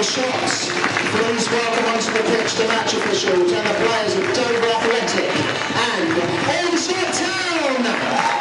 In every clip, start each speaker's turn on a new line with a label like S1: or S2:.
S1: shots. Please welcome onto the pitch the match officials and the players of Dover Athletic and Aldershot Town.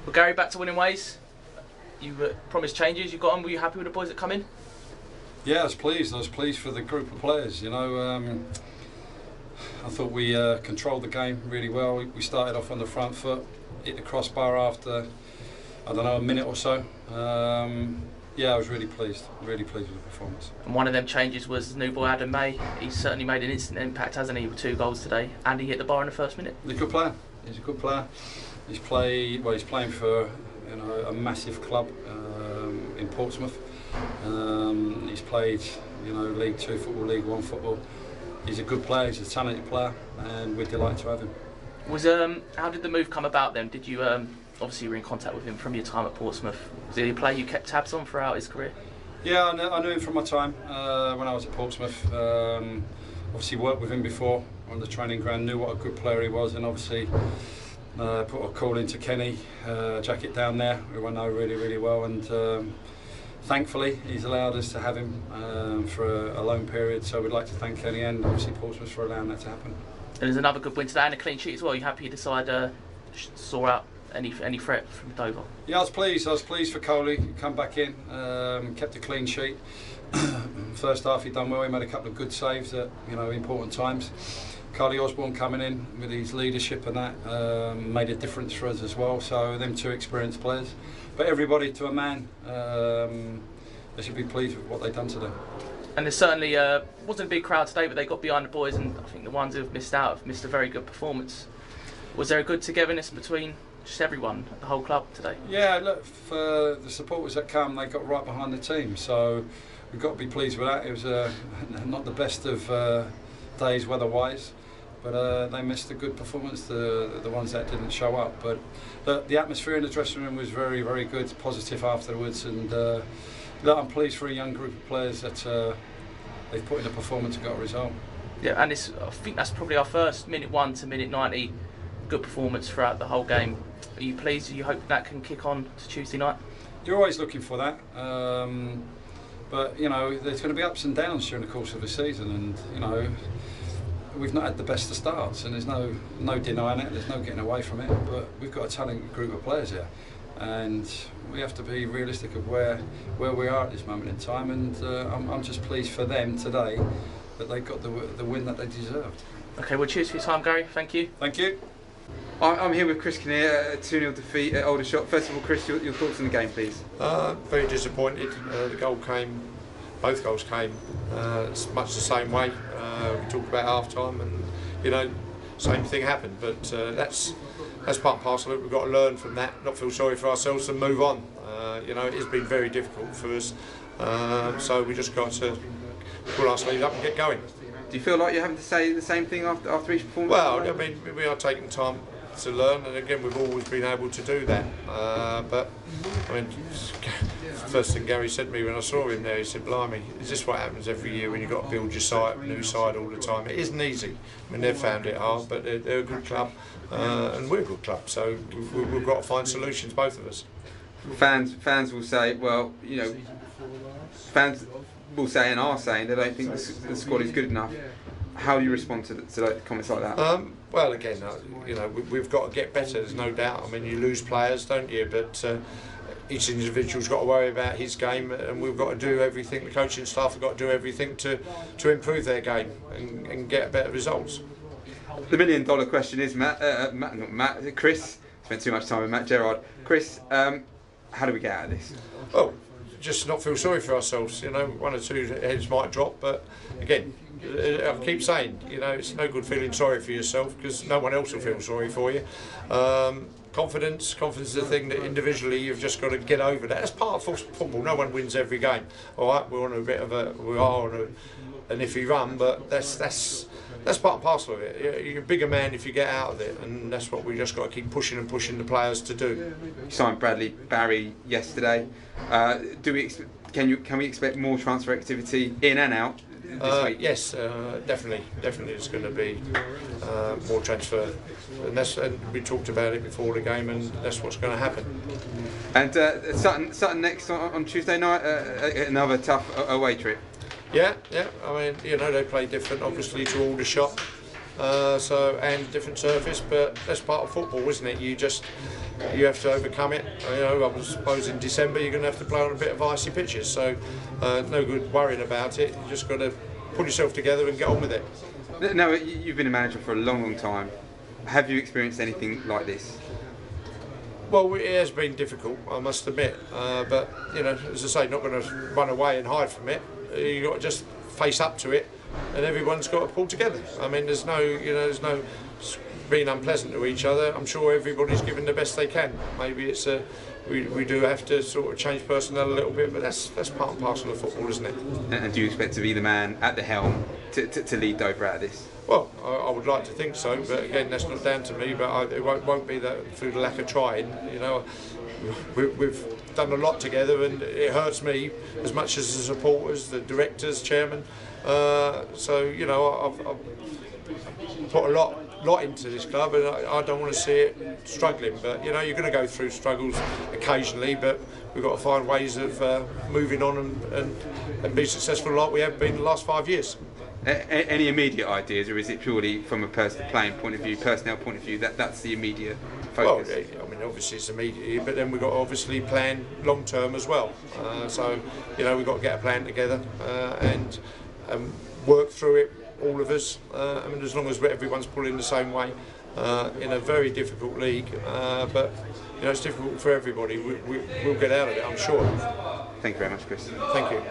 S2: Well, Gary, back to winning ways. You promised changes. You got them. Were you happy with the boys that come in?
S3: Yeah, I was pleased. I was pleased for the group of players. You know, I thought we controlled the game really well. We started off on the front foot, hit the crossbar after, I don't know, a minute or so. Yeah, I was really pleased with the performance.
S2: And one of them changes was new boy Adam May. He's certainly made an instant impact, hasn't he, with 2 goals today, and he hit the bar in the first minute.
S3: He's a good player. He's a good player. He's playing for, you know, a massive club in Portsmouth. He's played, you know, League 2 football, League 1 football. He's a good player. He's a talented player, and we're delighted to have him.
S2: Was how did the move come about then? Did you obviously you were in contact with him from your time at Portsmouth? Was he a player you kept tabs on throughout his career?
S3: Yeah, I knew him from my time when I was at Portsmouth. Obviously worked with him before on the training ground, knew what a good player he was, and obviously put a call into Kenny Jackett down there, who I know really well, and thankfully he's allowed us to have him for a loan period, so we'd like to thank Kenny and obviously Portsmouth for allowing that to happen.
S2: And there's another good win today and a clean sheet as well. You happy you decided saw out any threat from Dover?
S3: Yeah, I was pleased for Coley. He come back in, kept a clean sheet. First half he done well. He made a couple of good saves at, you know, important times. Carly Osborne coming in with his leadership and that made a difference for us as well. So them 2 experienced players, but everybody to a man, they should be pleased with what they've done today.
S2: And there certainly wasn't a big crowd today, but they got behind the boys, and I think the ones who have missed out have missed a very good performance. Was there a good togetherness between just everyone, the whole club today?
S3: Yeah, look, for the supporters that come, they got right behind the team, so we've got to be pleased with that. It was not the best of days weather-wise, but they missed a good performance, the ones that didn't show up. But the atmosphere in the dressing room was very good, positive afterwards, and look, I'm pleased for a young group of players that they've put in a performance and got a result.
S2: Yeah, and I think that's probably our first minute 1 to minute 90 good performance throughout the whole game. Are you pleased? Are you hope that can kick on to Tuesday night?
S3: You're always looking for that, but you know, there's going to be ups and downs during the course of the season, and you know, we've not had the best of starts, and there's no denying it, there's no getting away from it, but we've got a talented group of players here, and we have to be realistic of where we are at this moment in time, and I'm just pleased for them today that they got the win that they deserved.
S2: Okay, well, cheers for your time, Gary. Thank you.
S3: Thank you.
S4: I'm here with Chris Kinnear, a 2-0 defeat at Aldershot. First of all, Chris, your thoughts on the game, please?
S5: Very disappointed. Both goals came much the same way. We talk about half-time, and you know, same thing happened. But that's part and parcel of it. We've got to learn from that, not feel sorry for ourselves, and move on. You know, it's been very difficult for us, so we just got to pull our sleeves up and get going.
S4: Do you feel like you're having to say the same thing after each performance?
S5: Well, I mean, we are taking time to learn, and again, we've always been able to do that. But I mean, first thing Gary said to me when I saw him there, he said, "Blimey, is this what happens every year when you've got to build your side, new side all the time? It isn't easy. I mean, they've found it hard, but they're a good club, and we're a good club. So we've got to find solutions, both of us."
S4: Fans will say, well, you know, fans will say and are saying they don't think the squad is good enough. How do you respond to comments like that?
S5: Well, again, you know, we've got to get better. There's no doubt. I mean, you lose players, don't you? But each individual's got to worry about his game, and we've got to do everything. The coaching staff have got to do everything to improve their game and get better results.
S4: The $1 million question is, Chris. Spent too much time with Matt Gerrard. Chris, how do we get out of this?
S5: Oh, just not feel sorry for ourselves. You know, 1 or 2 heads might drop, but again, I keep saying, you know, it's no good feeling sorry for yourself because no one else will feel sorry for you. Confidence is the thing that individually you've just got to get over that. That's part of football. No one wins every game. All right, we are on an iffy run, but that's part and parcel of it. You're a bigger man if you get out of it, and that's what we just got to keep pushing the players to do.
S4: You signed Bradley Barry yesterday. Can we expect more transfer activity in and out this week?
S5: Yes, definitely. There's going to be more transfer, and we talked about it before the game, and that's what's going to happen.
S4: And Sutton next on Tuesday night, another tough away trip.
S5: Yeah. I mean, you know, they play different, obviously, to Aldershot. and different surface, but that's part of football, isn't it? You have to overcome it. You know, I suppose in December you're going to have to play on a bit of icy pitches, so no good worrying about it. You just got to pull yourself together and get on with it.
S4: Now, you've been a manager for a long, long time. Have you experienced anything like this?
S5: Well, it has been difficult, I must admit, but you know, as I say, not going to run away and hide from it. You got to just face up to it, and everyone's got to pull together. I mean, there's no being unpleasant to each other. I'm sure everybody's giving the best they can. Maybe it's we do have to sort of change personnel a little bit, but that's part and parcel of football, isn't it?
S4: And do you expect to be the man at the helm to lead Dover out of this?
S5: Well, I would like to think so, but again, that's not down to me. But it won't be that through the lack of trying. You know, we've done a lot together, and it hurts me as much as the supporters, the directors, chairman. So you know, I've put a lot into this club, and I don't want to see it struggling. But you know, you're going to go through struggles occasionally, but we've got to find ways of moving on and be successful like we have been the last 5 years.
S4: Any immediate ideas, or is it purely from a personnel point of view, that's the immediate focus?
S5: Well, I mean, obviously it's immediate, but then we've got to obviously plan long term as well. So, you know, we've got to get a plan together and work through it, all of us. I mean, as long as everyone's pulling the same way in a very difficult league, but you know, it's difficult for everybody. We'll get out of it, I'm sure.
S4: Thank you very much, Chris.
S5: Thank you.